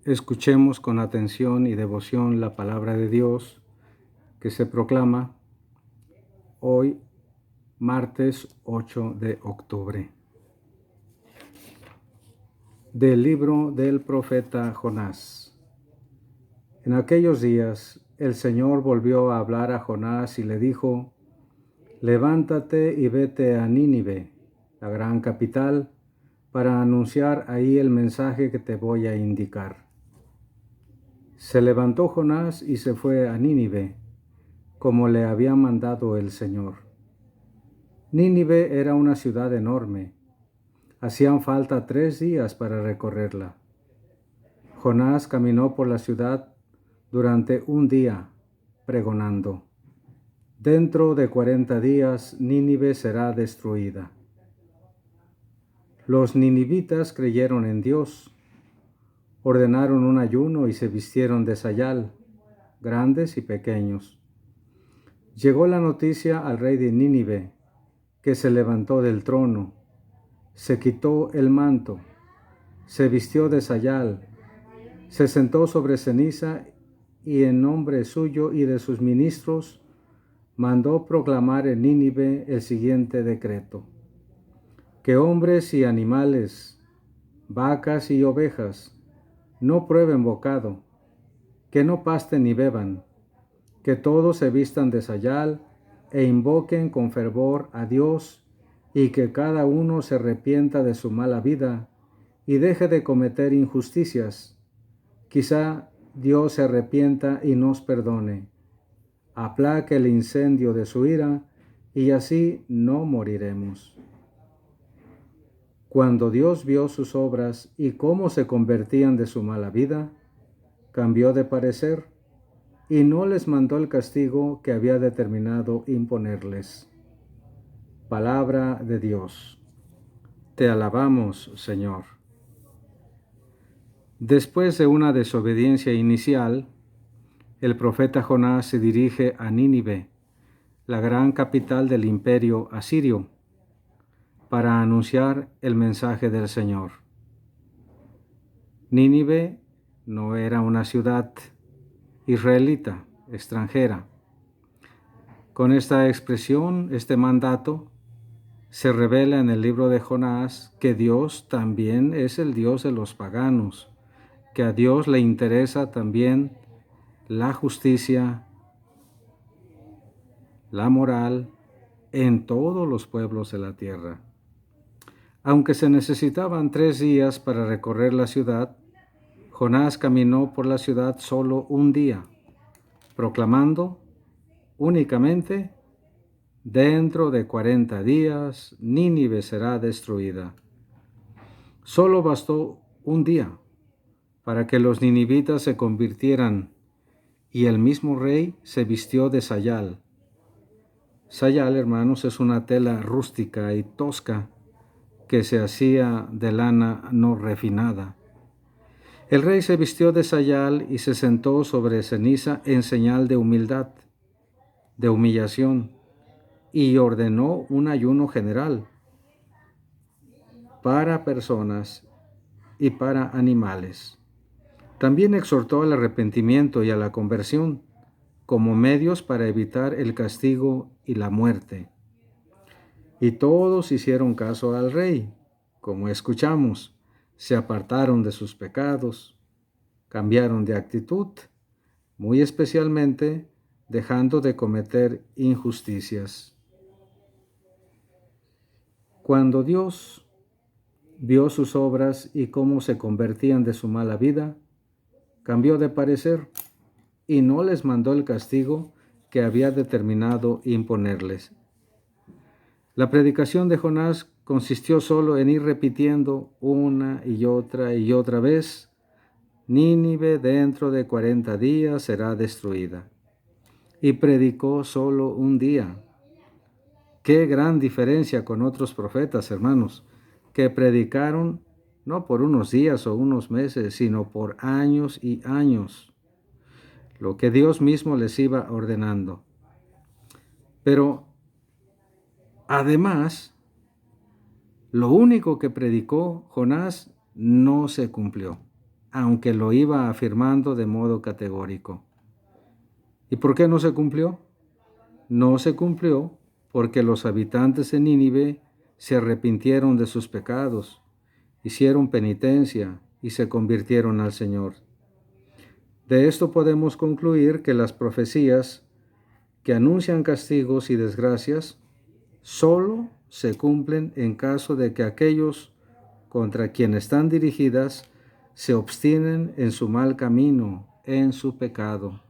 Escuchemos con atención y devoción la palabra de Dios que se proclama hoy, martes 8 de octubre. Del libro del profeta Jonás. En aquellos días el Señor volvió a hablar a Jonás y le dijo: levántate y vete a Nínive, la gran capital, para anunciar ahí el mensaje que te voy a indicar. Se levantó Jonás y se fue a Nínive, como le había mandado el Señor. Nínive era una ciudad enorme. Hacían falta 3 días para recorrerla. Jonás caminó por la ciudad durante un día, pregonando: dentro de 40 días Nínive será destruida. Los ninivitas creyeron en Dios, ordenaron un ayuno y se vistieron de sayal, grandes y pequeños. Llegó la noticia al rey de Nínive, que se levantó del trono, se quitó el manto, se vistió de sayal, se sentó sobre ceniza y en nombre suyo y de sus ministros mandó proclamar en Nínive el siguiente decreto: que hombres y animales, vacas y ovejas, no prueben bocado, que no pasten ni beban, que todos se vistan de sayal e invoquen con fervor a Dios, y que cada uno se arrepienta de su mala vida y deje de cometer injusticias. Quizá Dios se arrepienta y nos perdone, aplaque el incendio de su ira, y así no moriremos. Cuando Dios vio sus obras y cómo se convertían de su mala vida, cambió de parecer y no les mandó el castigo que había determinado imponerles. Palabra de Dios. Te alabamos, Señor. Después de una desobediencia inicial, el profeta Jonás se dirige a Nínive, la gran capital del imperio asirio, para anunciar el mensaje del Señor. Nínive no era una ciudad israelita, extranjera. Con esta expresión, este mandato, se revela en el libro de Jonás que Dios también es el Dios de los paganos, que a Dios le interesa también la justicia, la moral en todos los pueblos de la tierra. Aunque se necesitaban 3 días para recorrer la ciudad, Jonás caminó por la ciudad solo un día, proclamando únicamente: dentro de 40 días Nínive será destruida. Solo bastó un día para que los ninivitas se convirtieran, y el mismo rey se vistió de sayal. Sayal, hermanos, es una tela rústica y tosca que se hacía de lana no refinada. El rey se vistió de sayal y se sentó sobre ceniza en señal de humildad, de humillación, y ordenó un ayuno general para personas y para animales. También exhortó al arrepentimiento y a la conversión como medios para evitar el castigo y la muerte. Y todos hicieron caso al rey, como escuchamos, se apartaron de sus pecados, cambiaron de actitud, muy especialmente dejando de cometer injusticias. Cuando Dios vio sus obras y cómo se convertían de su mala vida, cambió de parecer y no les mandó el castigo que había determinado imponerles. La predicación de Jonás consistió solo en ir repitiendo una y otra vez: Nínive dentro de 40 días será destruida. Y predicó solo un día. Qué gran diferencia con otros profetas, hermanos, que predicaron no por unos días o unos meses, sino por años y años, lo que Dios mismo les iba ordenando. Pero además, lo único que predicó Jonás no se cumplió. aunque lo iba afirmando de modo categórico. ¿Y por qué no se cumplió? No se cumplió porque los habitantes de Nínive se arrepintieron de sus pecados, hicieron penitencia y se convirtieron al Señor. De esto podemos concluir que las profecías que anuncian castigos y desgracias solo se cumplen en caso de que aquellos contra quienes están dirigidas se obstinen en su mal camino, en su pecado.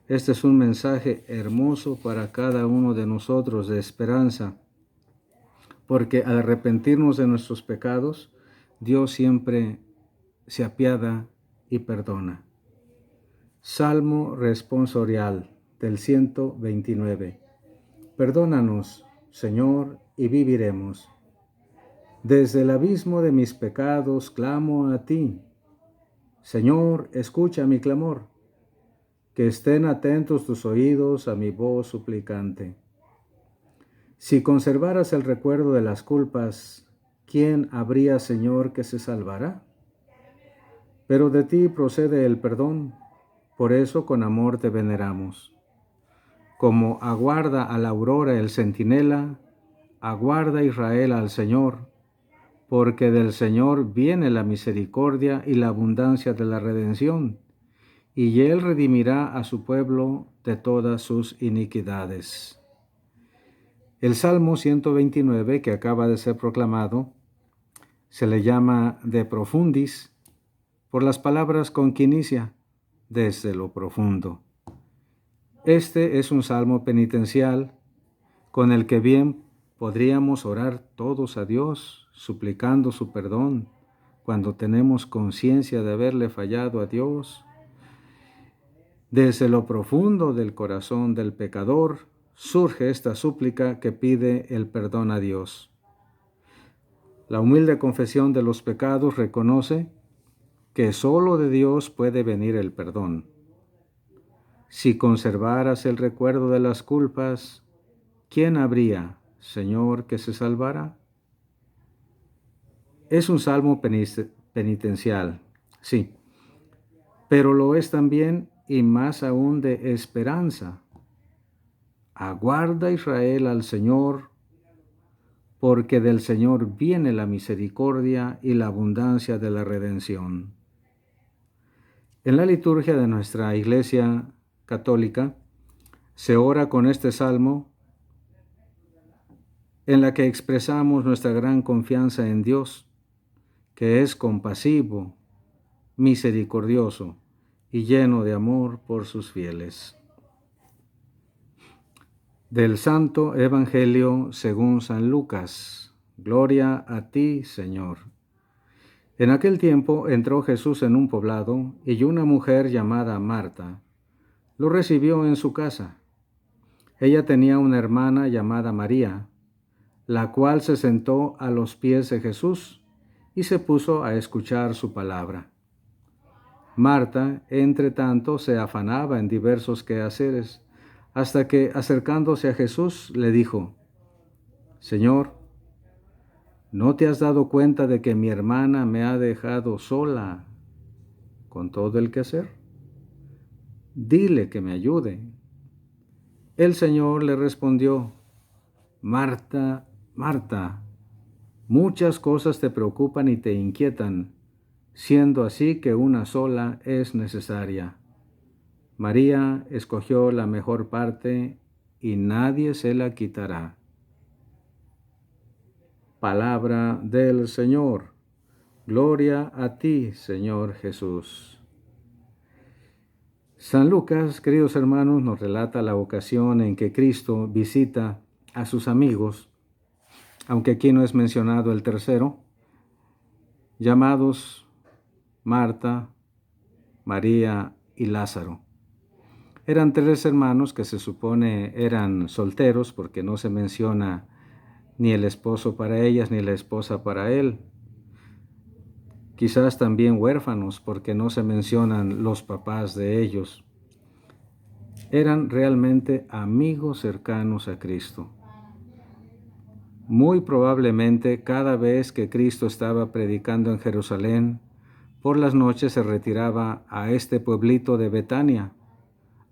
Este es un mensaje hermoso para cada uno de nosotros de esperanza, porque al arrepentirnos de nuestros pecados, Dios siempre se apiada y perdona. Salmo responsorial del 129. Perdónanos, Señor, y viviremos. Desde el abismo de mis pecados clamo a ti. Señor, escucha mi clamor. Que estén atentos tus oídos a mi voz suplicante. Si conservaras el recuerdo de las culpas, ¿quién habría, Señor, que se salvará? Pero de ti procede el perdón, por eso con amor te veneramos. Como aguarda a la aurora el centinela, aguarda Israel al Señor, porque del Señor viene la misericordia y la abundancia de la redención, y Él redimirá a su pueblo de todas sus iniquidades. El Salmo 129, que acaba de ser proclamado, se le llama de profundis por las palabras con que inicia, desde lo profundo. Este es un salmo penitencial con el que bien podríamos orar todos a Dios, suplicando su perdón cuando tenemos conciencia de haberle fallado a Dios. Desde lo profundo del corazón del pecador surge esta súplica que pide el perdón a Dios. La humilde confesión de los pecados reconoce que solo de Dios puede venir el perdón. Si conservaras el recuerdo de las culpas, ¿quién habría, Señor, que se salvara? Es un salmo penitencial, sí, pero lo es también y más aún de esperanza. Aguarda Israel al Señor, porque del Señor viene la misericordia y la abundancia de la redención. En la liturgia de nuestra Iglesia Católica se ora con este salmo en la que expresamos nuestra gran confianza en Dios, que es compasivo, misericordioso y lleno de amor por sus fieles. Del Santo Evangelio según San Lucas. Gloria a ti, Señor. En aquel tiempo entró Jesús en un poblado y una mujer llamada Marta lo recibió en su casa. Ella tenía una hermana llamada María, la cual se sentó a los pies de Jesús y se puso a escuchar su palabra. Marta, entre tanto, se afanaba en diversos quehaceres, hasta que, acercándose a Jesús, le dijo: Señor, ¿no te has dado cuenta de que mi hermana me ha dejado sola con todo el quehacer? Dile que me ayude. El Señor le respondió: Marta, Marta, muchas cosas te preocupan y te inquietan, siendo así que una sola es necesaria. María escogió la mejor parte y nadie se la quitará. Palabra del Señor. Gloria a ti, Señor Jesús. San Lucas, queridos hermanos, nos relata la ocasión en que Cristo visita a sus amigos, aunque aquí no es mencionado el tercero, llamados Marta, María y Lázaro. Eran 3 hermanos que se supone eran solteros, porque no se menciona ni el esposo para ellas ni la esposa para él. Quizás también huérfanos, porque no se mencionan los papás de ellos. Eran realmente amigos cercanos a Cristo. Muy probablemente cada vez que Cristo estaba predicando en Jerusalén, por las noches se retiraba a este pueblito de Betania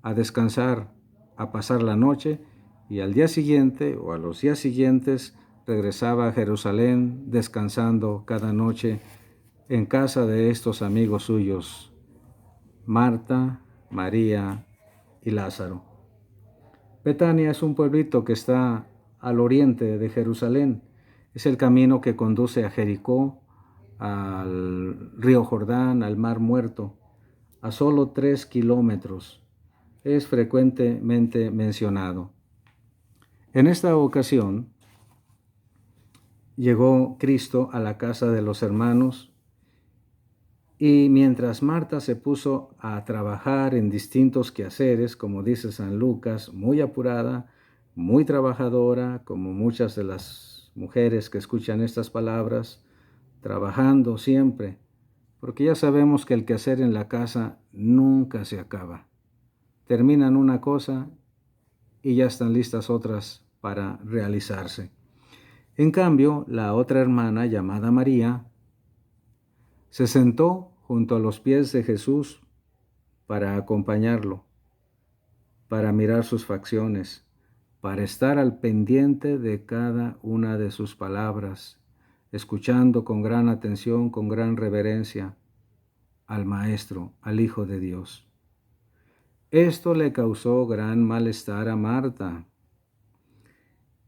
a descansar, a pasar la noche, y al día siguiente o a los días siguientes regresaba a Jerusalén descansando cada noche en casa de estos amigos suyos, Marta, María y Lázaro. Betania es un pueblito que está al oriente de Jerusalén. Es el camino que conduce a Jericó, al río Jordán, al Mar Muerto, a solo 3 kilómetros. Es frecuentemente mencionado. En esta ocasión, llegó Cristo a la casa de los hermanos y mientras Marta se puso a trabajar en distintos quehaceres, como dice San Lucas, muy apurada, muy trabajadora, como muchas de las mujeres que escuchan estas palabras, trabajando siempre, porque ya sabemos que el quehacer en la casa nunca se acaba. Terminan una cosa y ya están listas otras para realizarse. En cambio, la otra hermana, llamada María, se sentó junto a los pies de Jesús para acompañarlo, para mirar sus facciones, para estar al pendiente de cada una de sus palabras, escuchando con gran atención, con gran reverencia al Maestro, al Hijo de Dios. Esto le causó gran malestar a Marta,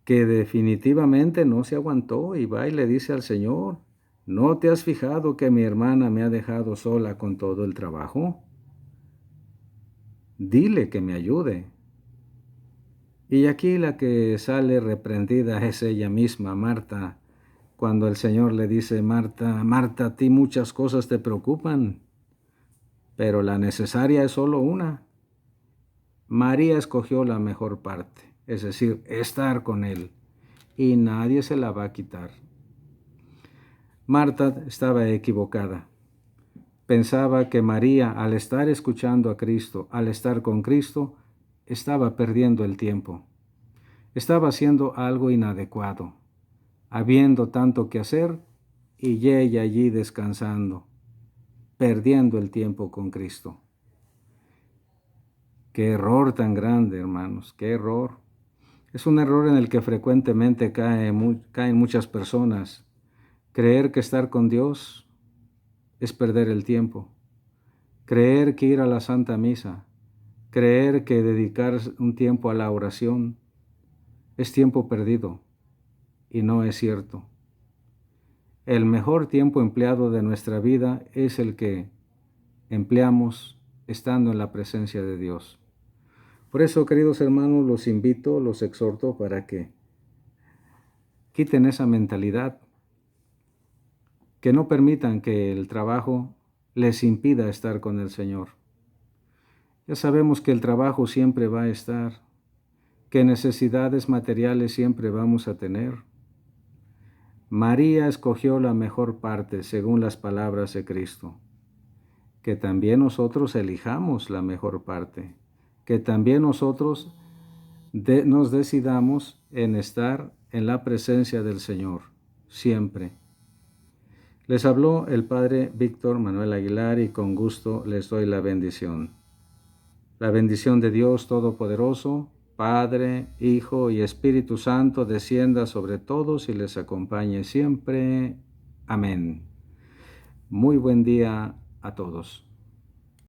que definitivamente no se aguantó y va y le dice al Señor: ¿no te has fijado que mi hermana me ha dejado sola con todo el trabajo? Dile que me ayude. Y aquí la que sale reprendida es ella misma, Marta, cuando el Señor le dice: Marta, Marta, a ti muchas cosas te preocupan, pero la necesaria es solo una. María escogió la mejor parte, es decir, estar con Él, y nadie se la va a quitar. Marta estaba equivocada. Pensaba que María, al estar escuchando a Cristo, al estar con Cristo, estaba perdiendo el tiempo. Estaba haciendo algo inadecuado, habiendo tanto que hacer y ella allí descansando, perdiendo el tiempo con Cristo. Qué error tan grande, hermanos, qué error. Es un error en el que frecuentemente caen muchas personas. Creer que estar con Dios es perder el tiempo. Creer que ir a la Santa Misa, creer que dedicar un tiempo a la oración es tiempo perdido, y no es cierto. El mejor tiempo empleado de nuestra vida es el que empleamos estando en la presencia de Dios. Por eso, queridos hermanos, los invito, los exhorto para que quiten esa mentalidad, que no permitan que el trabajo les impida estar con el Señor. Ya sabemos que el trabajo siempre va a estar, que necesidades materiales siempre vamos a tener. María escogió la mejor parte según las palabras de Cristo. Que también nosotros elijamos la mejor parte, que también nosotros nos decidamos en estar en la presencia del Señor, siempre. Les habló el Padre Víctor Manuel Aguilar y con gusto les doy la bendición. La bendición de Dios Todopoderoso, Padre, Hijo y Espíritu Santo, descienda sobre todos y les acompañe siempre. Amén. Muy buen día a todos.